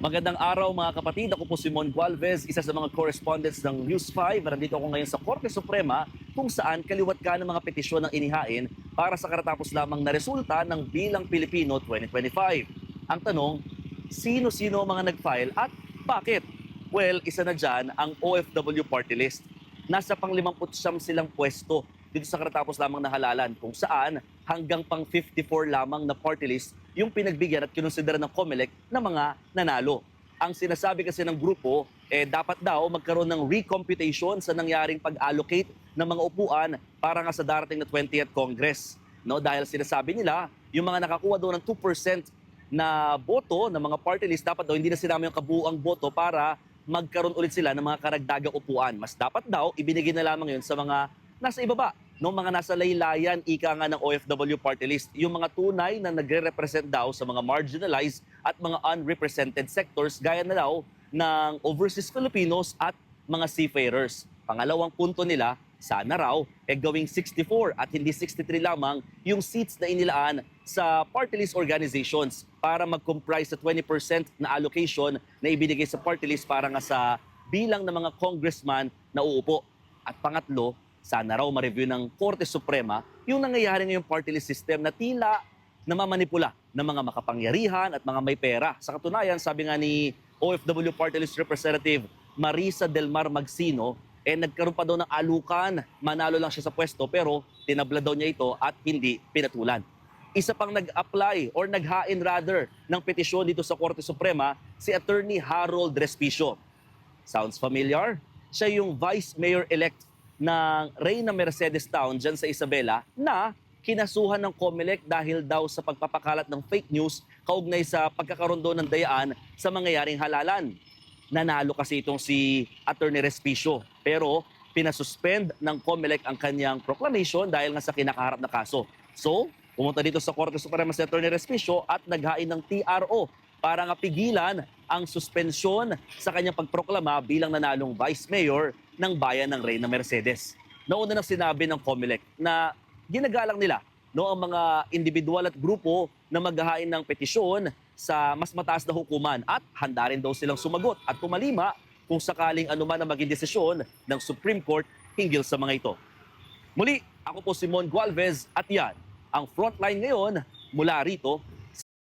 Magandang araw mga kapatid. Ako po si Mon Gualvez, isa sa mga correspondents ng News 5. Nandito ako ngayon sa Korte Suprema kung saan kaliwat ka ng mga petisyon ng inihain para sa karatapos lamang na resulta ng Bilang Pilipino 2025. Ang tanong, sino-sino ang mga nag-file at bakit? Well, isa na dyan ang OFW party list. Nasa pang-59 silang pwesto dito sa karatapos lamang na halalan kung saan hanggang pang 54 lamang na party list yung pinagbigyan at kinonsidera ng COMELEC na mga nanalo. Ang sinasabi kasi ng grupo, dapat daw magkaroon ng recomputation sa nangyaring pag-allocate ng mga upuan para nga sa darating na 20th Congress. No, dahil sinasabi nila, yung mga nakakuha doon ng 2% na boto ng mga party list, dapat daw hindi na sinama yung kabuuang boto para magkaroon ulit sila ng mga karagdagang upuan. Mas dapat daw ibinigay na lamang yun sa mga nasa ibaba, no, mga nasa laylayan, ika nga ng OFW party list, yung mga tunay na nagre-represent daw sa mga marginalized at mga unrepresented sectors gaya na daw ng overseas Filipinos at mga seafarers. Pangalawang punto nila, sana raw gawing 64 at hindi 63 lamang yung seats na inilaan sa party list organizations para mag-comprise sa 20% na allocation na ibinigay sa party list para nga sa bilang ng mga congressman na uupo. At pangatlo, sana raw ma-review ng Korte Suprema yung nangyayari ngayong party list system na tila namamanipula ng mga makapangyarihan at mga may pera. Sa katunayan, sabi nga ni OFW Party List Representative Marisa Del Mar Magsino, nagkaroon pa daw ng alukan, manalo lang siya sa pwesto pero tinabla daw niya ito at hindi pinatulan. Isa pang nag-apply or naghain rather ng petisyon dito sa Korte Suprema, si Attorney Harold Respicio. Sounds familiar? Siya yung Vice Mayor-elect ng Reyna Mercedes Town dyan sa Isabela na kinasuhan ng COMELEC dahil daw sa pagpapakalat ng fake news kaugnay sa pagkakaroon daw ng dayaan sa mangyayaring halalan. Nanalo kasi itong si Attorney Respicio pero pinasuspend ng COMELEC ang kanyang proclamation dahil nga sa kinakaharap na kaso. So, pumunta dito sa Korte Suprema si Attorney Respicio at naghain ng TRO para nga pigilan ang suspensyon sa kanyang pagproklama bilang nanalong Vice Mayor ng bayan ng Reyna Mercedes. Nauna nang sinabi ng COMELEC na ginagalang nila ang mga individual at grupo na maghahain ng petisyon sa mas mataas na hukuman at handa rin daw silang sumagot at tumalima kung sakaling anuman ang maging desisyon ng Supreme Court hinggil sa mga ito. Muli, ako po si Mon Gualvez at yan ang Frontline ngayon mula rito